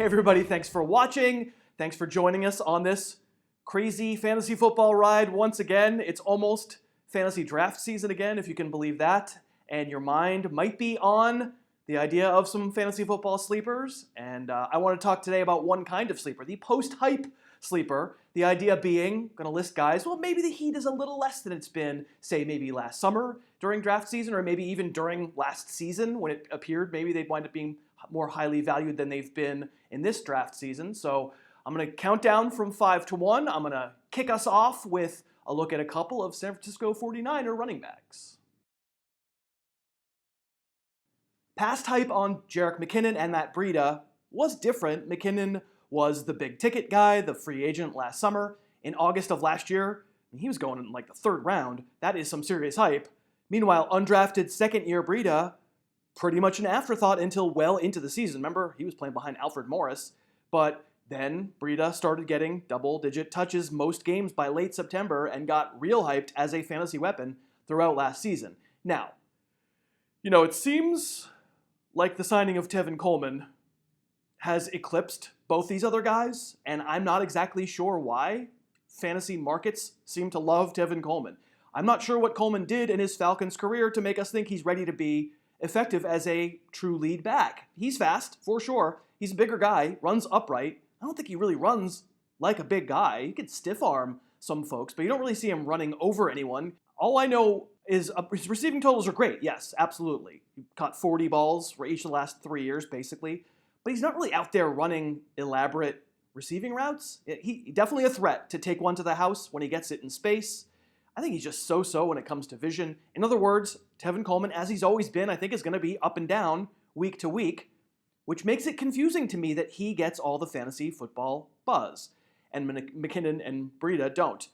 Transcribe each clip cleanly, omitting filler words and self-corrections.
Hey everybody, thanks for watching. Thanks for joining us on this crazy fantasy football ride once again. It's almost fantasy draft season again, if you can believe that. And your mind might be on the idea of some fantasy football sleepers. And I want to talk today about one kind of sleeper, the post-hype sleeper. The idea being, going to list guys, well, maybe the heat is a little less than it's been, say, maybe last summer during draft season, or maybe even during last season when it appeared maybe they'd wind up being more highly valued than they've been in this draft season. So I'm going to count down from 5 to 1. I'm going to kick us off with a look at a couple of San Francisco 49er running backs. Past hype on Jerick McKinnon and Matt Breida was different. McKinnon was the big ticket guy, the free agent last summer. In August of last year, he was going in like the third round. That is some serious hype. Meanwhile, undrafted second-year Breida, pretty much an afterthought until well into the season. Remember, he was playing behind Alfred Morris. But then Breida started getting double-digit touches most games by late September and got real hyped as a fantasy weapon throughout last season. Now, it seems like the signing of Tevin Coleman has eclipsed both these other guys, and I'm not exactly sure why. Fantasy markets seem to love Tevin Coleman. I'm not sure what Coleman did in his Falcons career to make us think he's ready to be effective as a true lead back. He's fast, for sure. He's a bigger guy, runs upright. I don't think he really runs like a big guy. He could stiff arm some folks, but you don't really see him running over anyone. All I know is his receiving totals are great. Yes, absolutely. He caught 40 balls for each of the last 3 years, basically. But he's not really out there running elaborate receiving routes. He's definitely a threat to take one to the house when he gets it in space. I think he's just so-so when it comes to vision. In other words, Tevin Coleman, as he's always been, I think is going to be up and down week to week, which makes it confusing to me that he gets all the fantasy football buzz, and McKinnon and Breida don't.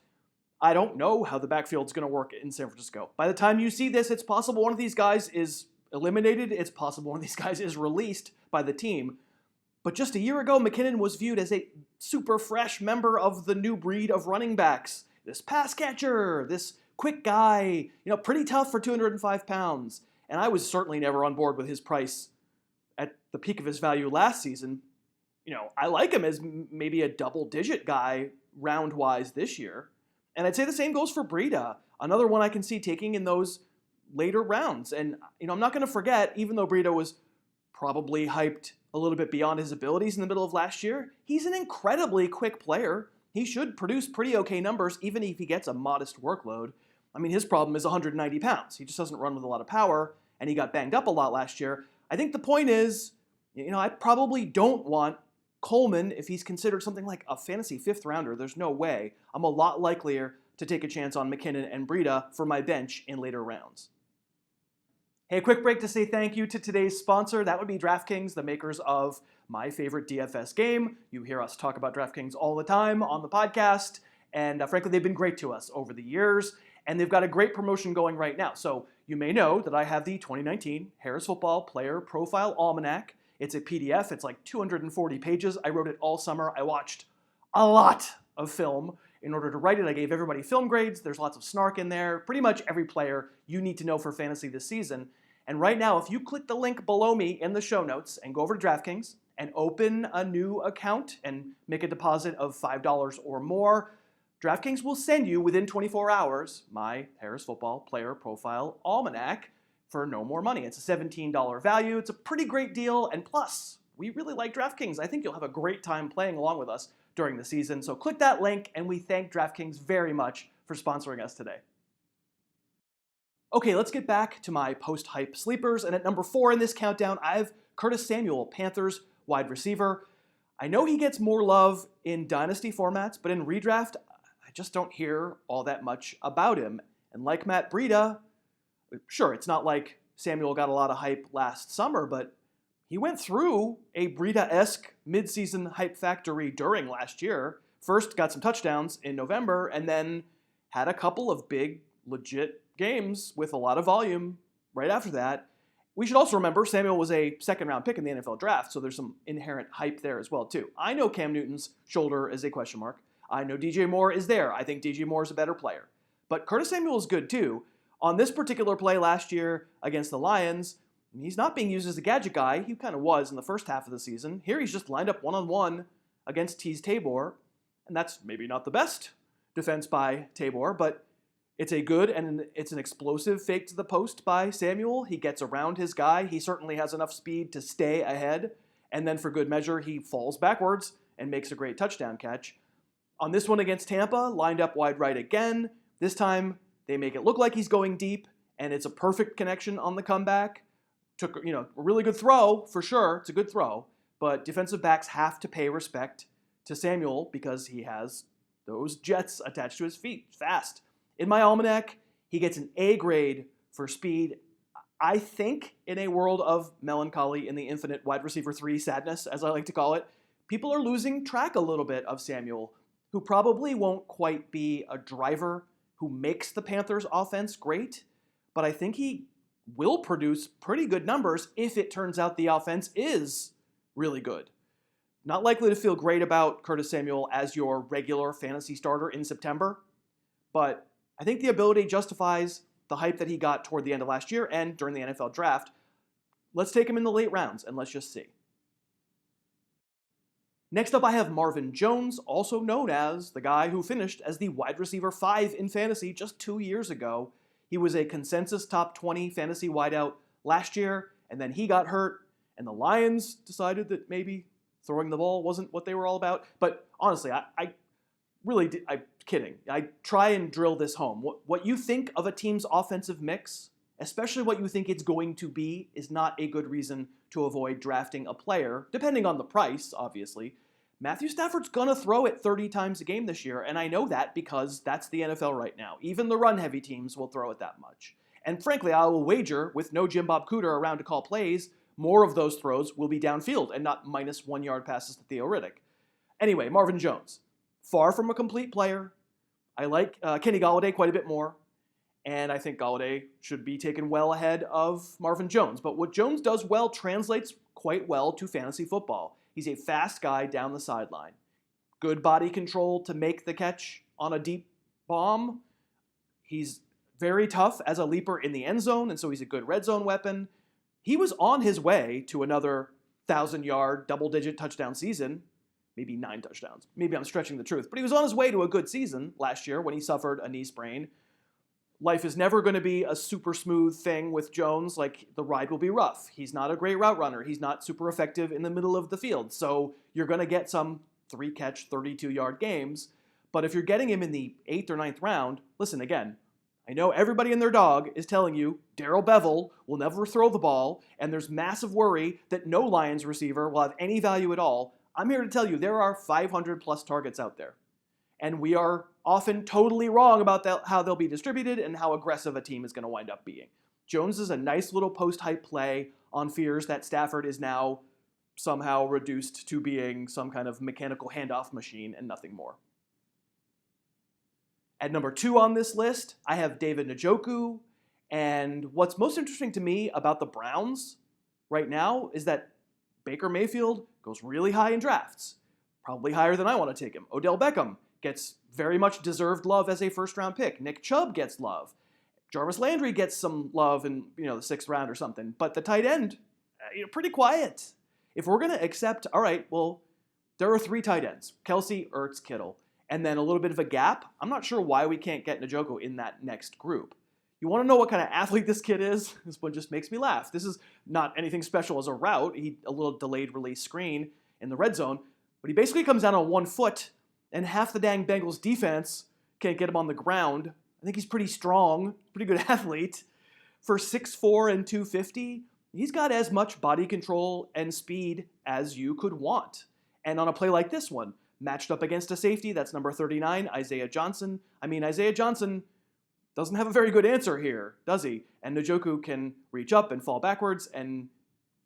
I don't know how the backfield's going to work in San Francisco. By the time you see this, it's possible one of these guys is eliminated. It's possible one of these guys is released by the team. But just a year ago, McKinnon was viewed as a super fresh member of the new breed of running backs. This pass catcher, this quick guy, pretty tough for 205 pounds. And I was certainly never on board with his price at the peak of his value last season. I like him as maybe a double-digit guy round-wise this year. And I'd say the same goes for Breida, another one I can see taking in those later rounds. And, I'm not going to forget, even though Breida was probably hyped a little bit beyond his abilities in the middle of last year, he's an incredibly quick player. He should produce pretty okay numbers, even if he gets a modest workload. I mean, his problem is 190 pounds. He just doesn't run with a lot of power, and he got banged up a lot last year. I think the point is, I probably don't want Coleman if he's considered something like a fantasy fifth rounder. There's no way. I'm a lot likelier to take a chance on McKinnon and Breida for my bench in later rounds. Hey, a quick break to say thank you to today's sponsor. That would be DraftKings, the makers of my favorite DFS game. You hear us talk about DraftKings all the time on the podcast, and frankly, they've been great to us over the years, and they've got a great promotion going right now. So you may know that I have the 2019 Harris Football Player Profile Almanac. It's a PDF. It's like 240 pages. I wrote it all summer. I watched a lot of film in order to write it. I gave everybody film grades. There's lots of snark in there. Pretty much every player you need to know for fantasy this season. And right now, if you click the link below me in the show notes and go over to DraftKings and open a new account and make a deposit of $5 or more, DraftKings will send you within 24 hours my Harris Football Player Profile Almanac for no more money. It's a $17 value. It's a pretty great deal. And plus, we really like DraftKings. I think you'll have a great time playing along with us during the season. So click that link, and we thank DraftKings very much for sponsoring us today. Okay, let's get back to my post-hype sleepers. And at number 4 in this countdown, I have Curtis Samuel, Panthers wide receiver. I know he gets more love in dynasty formats, but in redraft, I just don't hear all that much about him. And like Matt Breida, sure, it's not like Samuel got a lot of hype last summer, but he went through a Breida-esque midseason hype factory during last year. First got some touchdowns in November, and then had a couple of big, legit games with a lot of volume right after that. We should also remember Samuel was a second-round pick in the NFL draft, so there's some inherent hype there as well, too. I know Cam Newton's shoulder is a question mark. I know DJ Moore is there. I think DJ Moore is a better player. But Curtis Samuel is good, too. On this particular play last year against the Lions, He's not being used as a gadget guy. He kind of was in the first half of the season. Here he's just lined up one-on-one against Tease Tabor, and that's maybe not the best defense by Tabor, but it's a good and it's an explosive fake to the post by Samuel. He gets around his guy. He certainly has enough speed to stay ahead, and then for good measure, he falls backwards and makes a great touchdown catch. On this one against Tampa, lined up wide right again. This time, they make it look like he's going deep, and it's a perfect connection on the comeback. Took, a really good throw, for sure. It's a good throw. But defensive backs have to pay respect to Samuel because he has those jets attached to his feet. Fast. In my almanac, he gets an A grade for speed. I think in a world of melancholy in the infinite wide receiver 3 sadness, as I like to call it, people are losing track a little bit of Samuel, who probably won't quite be a driver who makes the Panthers offense great, but I think he will produce pretty good numbers if it turns out the offense is really good. Not likely to feel great about Curtis Samuel as your regular fantasy starter in September, but I think the ability justifies the hype that he got toward the end of last year and during the NFL draft. Let's take him in the late rounds and let's just see. Next up, I have Marvin Jones, also known as the guy who finished as the wide receiver 5 in fantasy just 2 years ago. He was a consensus top 20 fantasy wideout last year, and then he got hurt, and the Lions decided that maybe throwing the ball wasn't what they were all about. But honestly, I'm kidding. I try and drill this home. What you think of a team's offensive mix, especially what you think it's going to be, is not a good reason to avoid drafting a player, depending on the price, obviously. Matthew Stafford's going to throw it 30 times a game this year, and I know that because that's the NFL right now. Even the run-heavy teams will throw it that much. And frankly, I will wager, with no Jim Bob Cooter around to call plays, more of those throws will be downfield and not minus 1 yard passes to Theo Riddick. Anyway, Marvin Jones. Far from a complete player. I like Kenny Golladay quite a bit more, and I think Golladay should be taken well ahead of Marvin Jones. But what Jones does well translates quite well to fantasy football. He's a fast guy down the sideline. Good body control to make the catch on a deep bomb. He's very tough as a leaper in the end zone, and so he's a good red zone weapon. He was on his way to another 1,000-yard, double-digit touchdown season. Maybe 9 touchdowns. Maybe I'm stretching the truth. But he was on his way to a good season last year when he suffered a knee sprain. Life is never going to be a super smooth thing with Jones. Like, the ride will be rough. He's not a great route runner. He's not super effective in the middle of the field. So you're going to get some 3-catch, 32-yard games. But if you're getting him in the 8th or 9th round, listen, again, I know everybody and their dog is telling you Darrell Bevel will never throw the ball, and there's massive worry that no Lions receiver will have any value at all. I'm here to tell you there are 500-plus targets out there. And we are often totally wrong about how they'll be distributed and how aggressive a team is going to wind up being. Jones is a nice little post-hype play on fears that Stafford is now somehow reduced to being some kind of mechanical handoff machine and nothing more. At number 2 on this list, I have David Njoku. And what's most interesting to me about the Browns right now is that Baker Mayfield goes really high in drafts, probably higher than I want to take him. Odell Beckham gets very much deserved love as a first-round pick. Nick Chubb gets love. Jarvis Landry gets some love in the 6th round or something. But the tight end, pretty quiet. If we're going to accept, all right, well, there are 3 tight ends, Kelsey, Ertz, Kittle, and then a little bit of a gap. I'm not sure why we can't get Njoku in that next group. You want to know what kind of athlete this kid is? This one just makes me laugh. This is not anything special as a route. A little delayed release screen in the red zone, but he basically comes down on 1 foot, and half the dang Bengals defense can't get him on the ground. I think he's pretty strong, pretty good athlete. For 6'4" and 250, he's got as much body control and speed as you could want. And on a play like this one, matched up against a safety, that's number 39, Isaiah Johnson. Isaiah Johnson doesn't have a very good answer here, does he? And Njoku can reach up and fall backwards and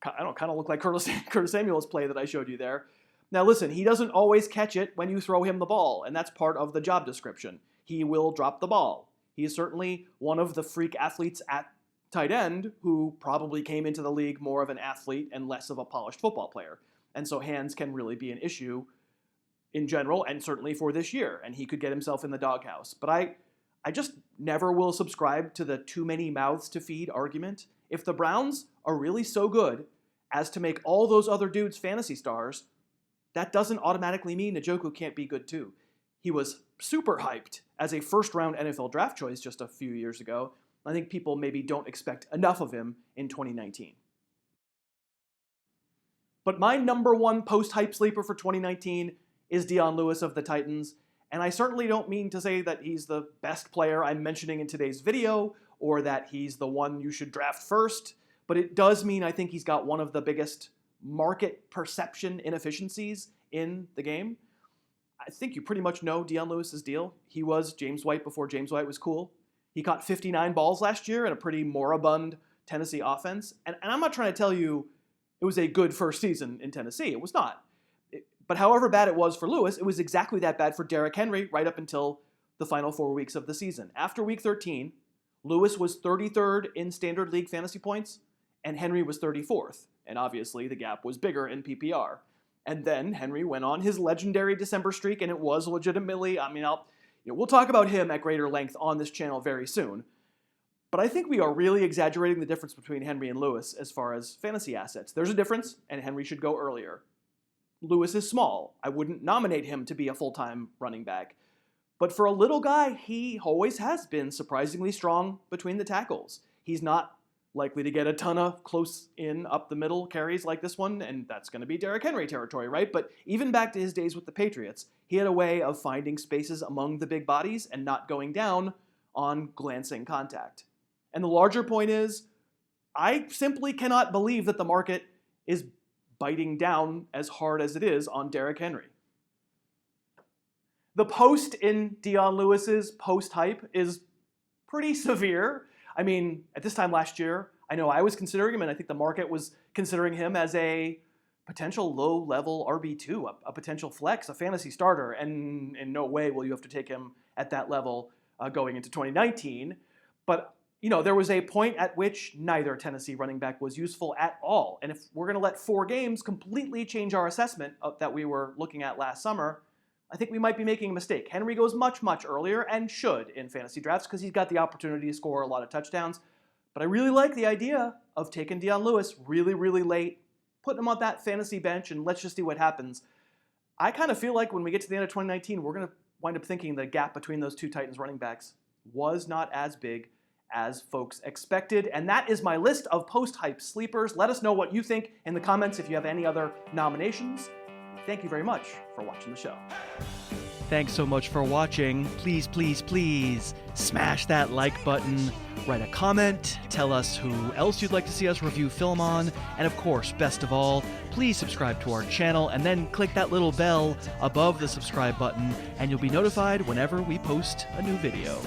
kind of look like Curtis Samuel's play that I showed you there. Now listen, he doesn't always catch it when you throw him the ball, and that's part of the job description. He will drop the ball. He is certainly one of the freak athletes at tight end who probably came into the league more of an athlete and less of a polished football player. And so hands can really be an issue in general, and certainly for this year, and he could get himself in the doghouse. But I just never will subscribe to the too many mouths to feed argument. If the Browns are really so good as to make all those other dudes fantasy stars, that doesn't automatically mean Njoku can't be good too. He was super hyped as a first-round NFL draft choice just a few years ago. I think people maybe don't expect enough of him in 2019. But my number one post-hype sleeper for 2019 is Dion Lewis of the Titans, and I certainly don't mean to say that he's the best player I'm mentioning in today's video or that he's the one you should draft first, but it does mean I think he's got one of the biggest market perception inefficiencies in the game. I think you pretty much know Dion Lewis's deal. He was James White before James White was cool. He caught 59 balls last year in a pretty moribund Tennessee offense, and I'm not trying to tell you it was a good first season in Tennessee. It was not. But however bad it was for Lewis, it was exactly that bad for Derrick Henry right up until the final 4 weeks of the season. After week 13, Lewis was 33rd in standard league fantasy points, and Henry was 34th. And obviously, the gap was bigger in PPR. And then Henry went on his legendary December streak, and it was legitimately, we'll talk about him at greater length on this channel very soon. But I think we are really exaggerating the difference between Henry and Lewis as far as fantasy assets. There's a difference, and Henry should go earlier. Lewis is small. I wouldn't nominate him to be a full-time running back. But for a little guy, he always has been surprisingly strong between the tackles. He's not likely to get a ton of close in up the middle carries like this one, and that's going to be Derrick Henry territory, right? But even back to his days with the Patriots, he had a way of finding spaces among the big bodies and not going down on glancing contact. And the larger point is, I simply cannot believe that the market is biting down as hard as it is on Derrick Henry. The post in Dion Lewis's post-hype is pretty severe. I mean, at this time last year, I know I was considering him, and I think the market was considering him as a potential low-level RB2, a potential flex, a fantasy starter, and in no way will you have to take him at that level going into 2019. But there was a point at which neither Tennessee running back was useful at all. And if we're going to let 4 games completely change our assessment that we were looking at last summer, I think we might be making a mistake. Henry goes much, much earlier and should in fantasy drafts because he's got the opportunity to score a lot of touchdowns. But I really like the idea of taking Dion Lewis really, really late, putting him on that fantasy bench, and let's just see what happens. I kind of feel like when we get to the end of 2019, we're going to wind up thinking the gap between those 2 Titans running backs was not as big as folks expected. And that is my list of post-hype sleepers. Let us know what you think in the comments if you have any other nominations. Thank you very much for watching the show. Thanks so much for watching. Please, please, please smash that like button, write a comment, tell us who else you'd like to see us review film on, and of course, best of all, please subscribe to our channel and then click that little bell above the subscribe button and you'll be notified whenever we post a new video.